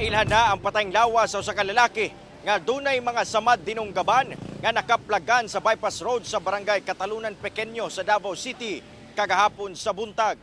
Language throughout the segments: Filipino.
Nailhan na ang patayng lawas sa usa ka lalaki nga dunay mga samad dinunggaban nga nakaplagan sa bypass road sa barangay Katalunan Pequeño sa Davao City kagahapon sa buntag.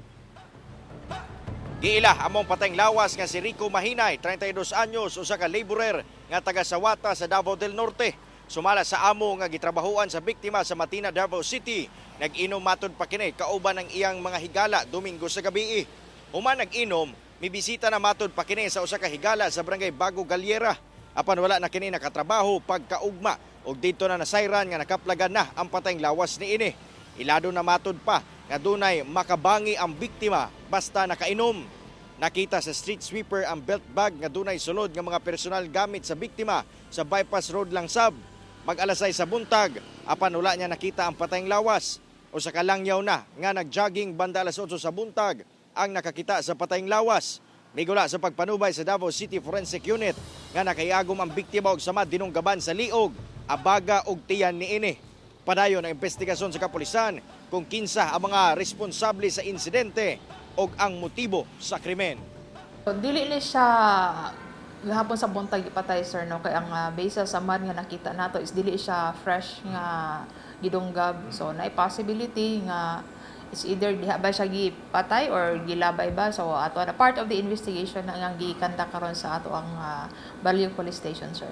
Giila among patayng lawas nga si Rico Mahinay, 32 anyos, usa ka laborer nga taga Sawata sa Davao del Norte. Sumala sa amo nga gitrabahuan sa biktima sa Matina, Davao City. Nag-inom matod pa kini kauban ang iyang mga higala Domingo sa gabi. Human nag-inom, mibisita na matod pa kini sa usa ka higala sa barangay Bago Galiera. Apan wala na kini nakatrabaho pagkaugma ug dito na nasayran nga nakaplagan na ang patayng lawas niini. Ilado na matod pa nga dunay makabangi ang biktima basta nakainom. Nakita sa street sweeper ang belt bag nga dunay sulod nga mga personal gamit sa biktima sa bypass road Langsab. Mag-alasay sa buntag, apan wala niya nakita ang patayng lawas. Usa ka langyaw na nga nag-jogging banda alas 8 sa buntag ang nakakita sa patayng lawas. Migula sa pagpanubay sa Davao City Forensic Unit nga nakaiagom ang biktima og samad dinunggaban sa liog, abaga ug tiyan niini. Padayon ang investigasyon sa kapulisan kung kinsa ang mga responsable sa insidente ug ang motibo sa krimen. Dili ni siya gahapon sa buntag ipatay, sir, no, kay ang base sa man nga nakita nato is dili siya fresh nga gidunggab. So naay possibility nga it's either diha ba siya gipatay or gilabay ba. So ato na part of the investigation na nga gikanta karon sa ato ang Balyo Police Station, sir.